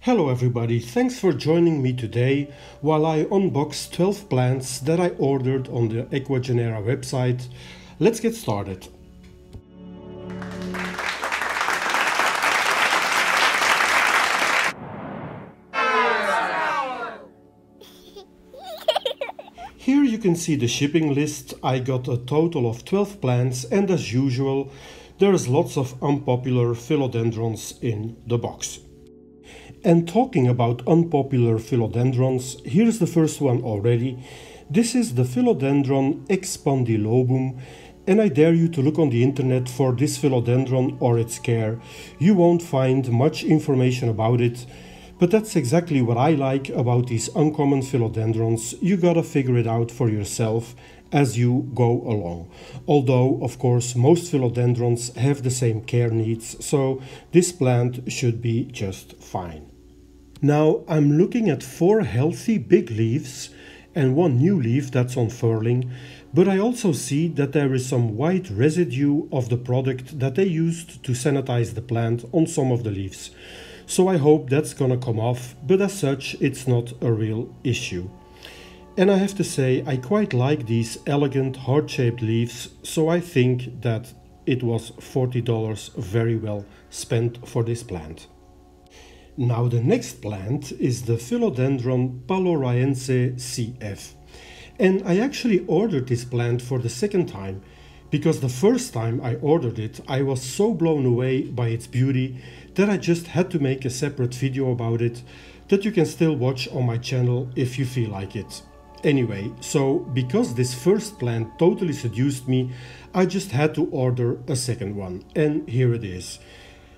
Hello everybody, thanks for joining me today while I unbox 12 plants that I ordered on the Ecuagenera website. Let's get started. Here you can see the shipping list. I got a total of 12 plants, and as usual there's lots of unpopular philodendrons in the box. And talking about unpopular philodendrons, here's the first one already. This is the Philodendron expondilobum, and I dare you to look on the internet for this philodendron or its care. You won't find much information about it, but that's exactly what I like about these uncommon philodendrons. You gotta figure it out for yourself as you go along. Although, of course, most philodendrons have the same care needs, so this plant should be just fine. Now I'm looking at 4 healthy big leaves and 1 new leaf that's unfurling, but I also see that there is some white residue of the product that they used to sanitize the plant on some of the leaves. So I hope that's gonna come off, but as such it's not a real issue. And I have to say, I quite like these elegant heart-shaped leaves, so I think that it was $40 very well spent for this plant. Now the next plant is the Philodendron paloreiense CF. And I actually ordered this plant for the second time, because the first time I ordered it, I was so blown away by its beauty that I just had to make a separate video about it that you can still watch on my channel if you feel like it. Anyway, so because this first plant totally seduced me, I just had to order a second one, and here it is.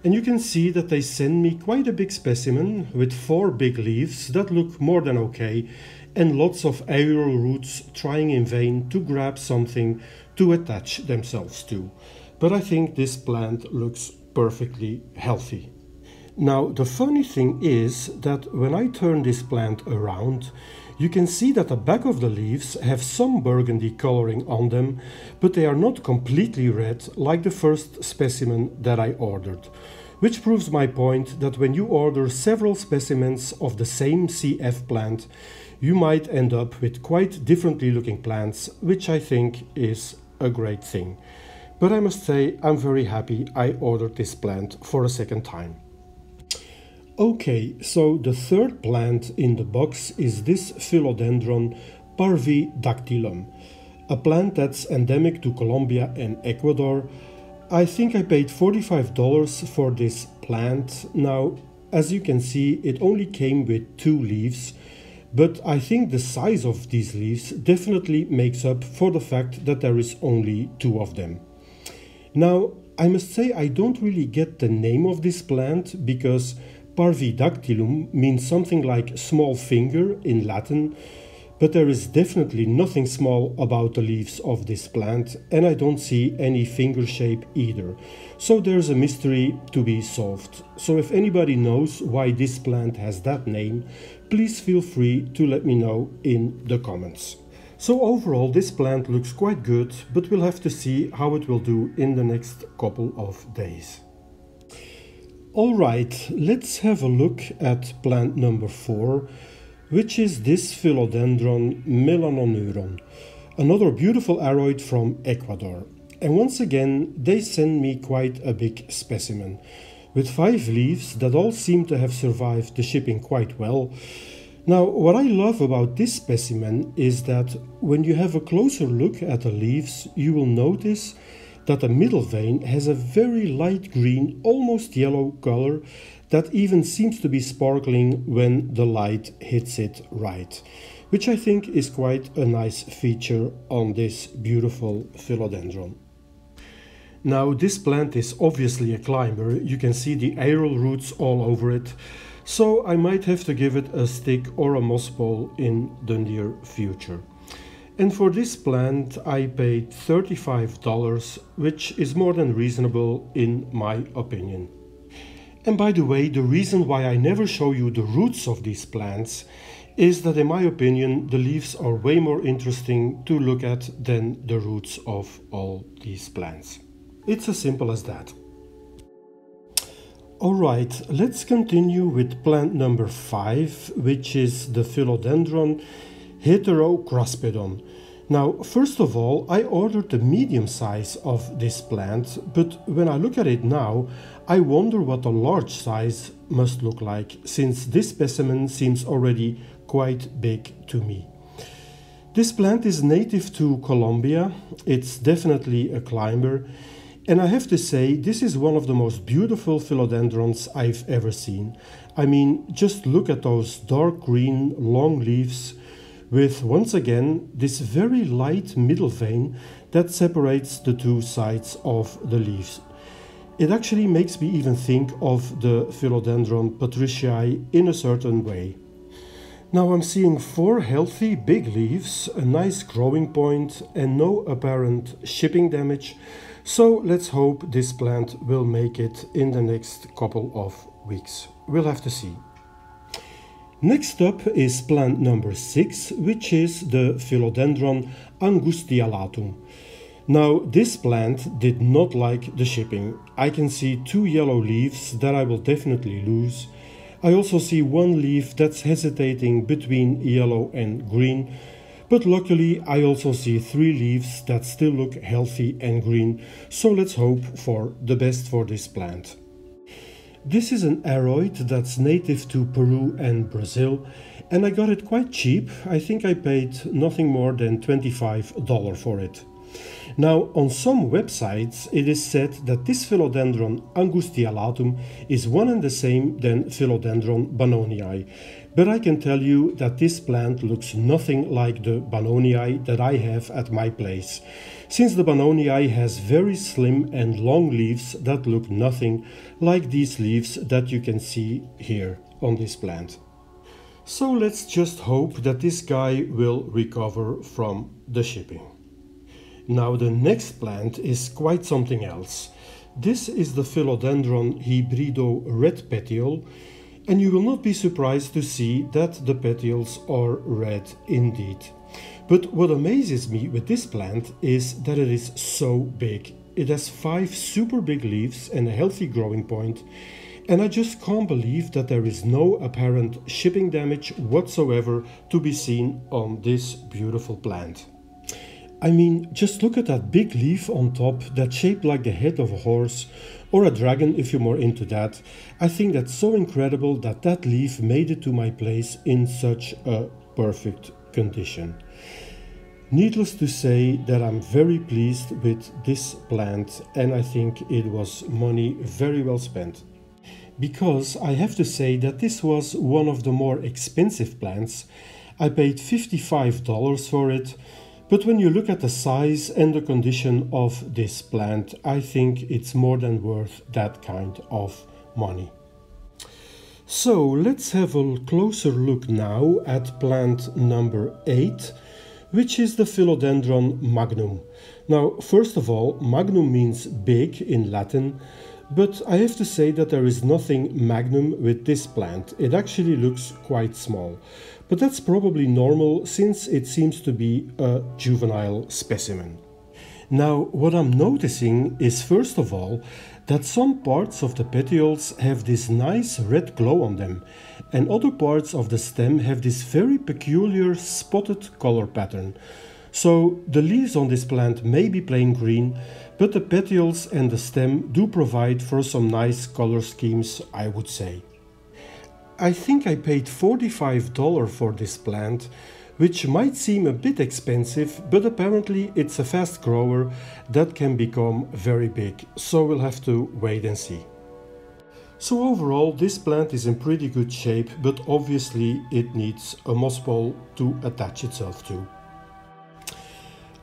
And you can see that they send me quite a big specimen with 4 big leaves that look more than okay, and lots of aerial roots trying in vain to grab something to attach themselves to. But I think this plant looks perfectly healthy. Now the funny thing is that when I turn this plant around, you can see that the back of the leaves have some burgundy coloring on them, but they are not completely red like the first specimen that I ordered. Which proves my point that when you order several specimens of the same CF plant, you might end up with quite differently looking plants, which I think is a great thing. But I must say I'm very happy I ordered this plant for a second time. Okay, so the third plant in the box is this Philodendron parvidactylum, a plant that's endemic to Colombia and Ecuador. I think I paid $45 for this plant. Now, as you can see, it only came with 2 leaves, but I think the size of these leaves definitely makes up for the fact that there is only 2 of them. Now, I must say I don't really get the name of this plant because parvidactylum means something like small finger in Latin, but there is definitely nothing small about the leaves of this plant, and I don't see any finger shape either. So there's a mystery to be solved. So if anybody knows why this plant has that name, please feel free to let me know in the comments. So overall this plant looks quite good, but we'll have to see how it will do in the next couple of days. Alright, let's have a look at plant number 4, which is this Philodendron melanonuron, another beautiful aroid from Ecuador. And once again, they send me quite a big specimen, with 5 leaves that all seem to have survived the shipping quite well. Now, what I love about this specimen is that when you have a closer look at the leaves, you will notice that the middle vein has a very light green, almost yellow color that even seems to be sparkling when the light hits it right, which I think is quite a nice feature on this beautiful philodendron. Now this plant is obviously a climber. You can see the aerial roots all over it, so I might have to give it a stick or a moss pole in the near future. And for this plant I paid $35, which is more than reasonable in my opinion. And by the way, the reason why I never show you the roots of these plants is that in my opinion the leaves are way more interesting to look at than the roots of all these plants. It's as simple as that. Alright, let's continue with plant number 5, which is the Philodendron heterocraspedon. Now, first of all, I ordered the medium size of this plant, but when I look at it now, I wonder what a large size must look like, since this specimen seems already quite big to me. This plant is native to Colombia. It's definitely a climber. And I have to say, this is one of the most beautiful philodendrons I've ever seen. I mean, just look at those dark green long leaves with, once again, this very light middle vein that separates the two sides of the leaves. It actually makes me even think of the Philodendron patriciae in a certain way. Now I'm seeing 4 healthy big leaves, a nice growing point and no apparent shipping damage. So let's hope this plant will make it in the next couple of weeks. We'll have to see. Next up is plant number 6, which is the Philodendron angustia latum. Now this plant did not like the shipping. I can see 2 yellow leaves that I will definitely lose. I also see 1 leaf that's hesitating between yellow and green. But luckily I also see 3 leaves that still look healthy and green, so let's hope for the best for this plant. This is an aroid that's native to Peru and Brazil, and I got it quite cheap. I think I paid nothing more than $25 for it. Now, on some websites it is said that this Philodendron angustia latum is one and the same than Philodendron bannonii, but I can tell you that this plant looks nothing like the bannonii that I have at my place, since the bannonii has very slim and long leaves that look nothing like these leaves that you can see here on this plant. So let's just hope that this guy will recover from the shipping. Now the next plant is quite something else. This is the Philodendron hibrido red petiole, and you will not be surprised to see that the petioles are red indeed. But what amazes me with this plant is that it is so big. It has 5 super big leaves and a healthy growing point, and I just can't believe that there is no apparent shipping damage whatsoever to be seen on this beautiful plant. I mean, just look at that big leaf on top that's shaped like the head of a horse or a dragon if you're more into that. I think that's so incredible that that leaf made it to my place in such a perfect condition. Needless to say that I'm very pleased with this plant, and I think it was money very well spent. Because I have to say that this was one of the more expensive plants. I paid $55 for it. But when you look at the size and the condition of this plant, I think it's more than worth that kind of money. So let's have a closer look now at plant number 8, which is the Philodendron magnum. Now, first of all, magnum means big in Latin, but I have to say that there is nothing magnum with this plant. It actually looks quite small. But that's probably normal since it seems to be a juvenile specimen. Now, what I'm noticing is first of all that some parts of the petioles have this nice red glow on them, and other parts of the stem have this very peculiar spotted color pattern. So the leaves on this plant may be plain green, but the petioles and the stem do provide for some nice color schemes, I would say. I think I paid $45 for this plant, which might seem a bit expensive, but apparently it's a fast grower that can become very big, so we'll have to wait and see. So overall, this plant is in pretty good shape, but obviously it needs a moss ball to attach itself to.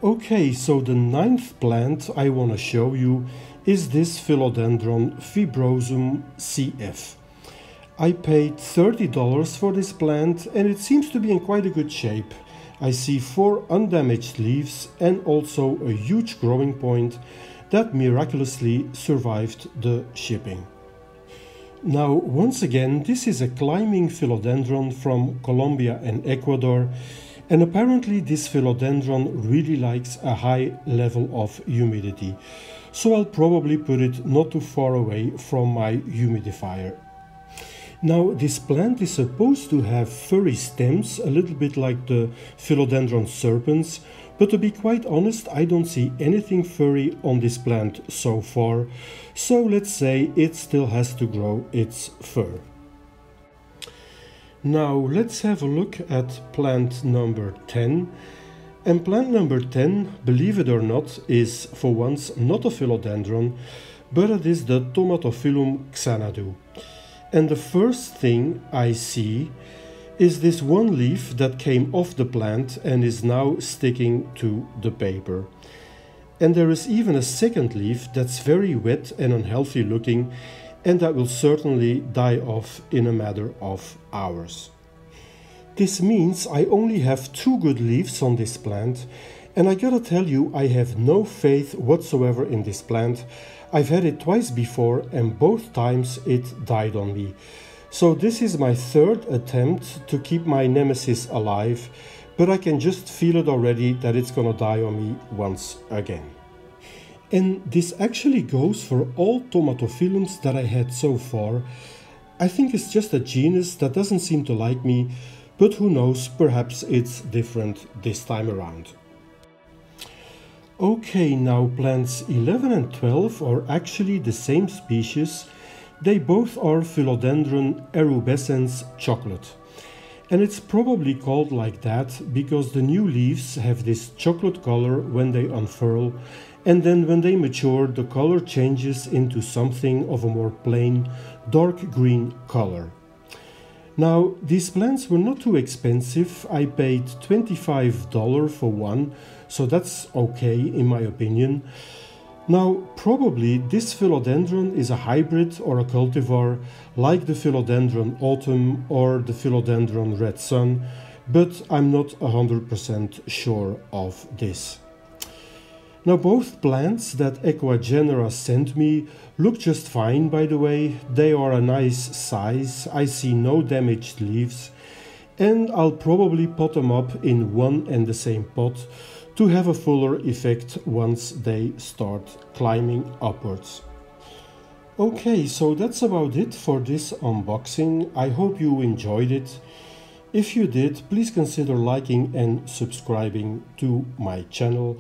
Okay, so the 9th plant I want to show you is this Philodendron fibrosum cf. I paid $30 for this plant and it seems to be in quite a good shape. I see 4 undamaged leaves and also a huge growing point that miraculously survived the shipping. Now, once again, this is a climbing philodendron from Colombia and Ecuador, and apparently this philodendron really likes a high level of humidity. so I'll probably put it not too far away from my humidifier. Now, this plant is supposed to have furry stems, a little bit like the philodendron serpents, but to be quite honest, I don't see anything furry on this plant so far, so let's say it still has to grow its fur. Now, let's have a look at plant number 10. And plant number 10, believe it or not, is for once not a philodendron, but it is the tomatophyllum xanadu. And the first thing I see is this one leaf that came off the plant and is now sticking to the paper. And there is even a second leaf that's very wet and unhealthy looking, and that will certainly die off in a matter of hours. This means I only have 2 good leaves on this plant, and I gotta tell you, I have no faith whatsoever in this plant. I've had it twice before and both times it died on me. So this is my 3rd attempt to keep my nemesis alive, but I can just feel it already that it's gonna die on me once again. And this actually goes for all tomatophyllums that I had so far. I think it's just a genus that doesn't seem to like me, but who knows, perhaps it's different this time around. Okay, now plants 11 and 12 are actually the same species. They both are Philodendron erubescence chocolate. And it's probably called like that because the new leaves have this chocolate color when they unfurl, and then when they mature the color changes into something of a more plain dark green color. Now, these plants were not too expensive. I paid $25 for one, so that's okay in my opinion. Now, probably this philodendron is a hybrid or a cultivar like the philodendron autumn or the philodendron red sun, but I'm not 100% sure of this. Now, both plants that Ecuagenera sent me look just fine, by the way. They are a nice size, I see no damaged leaves, and I'll probably pot them up in one and the same pot to have a fuller effect once they start climbing upwards. Okay, so that's about it for this unboxing. I hope you enjoyed it. If you did, please consider liking and subscribing to my channel.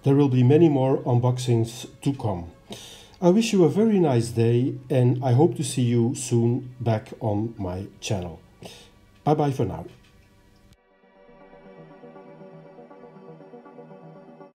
There will be many more unboxings to come. I wish you a very nice day and I hope to see you soon back on my channel. Bye bye for now.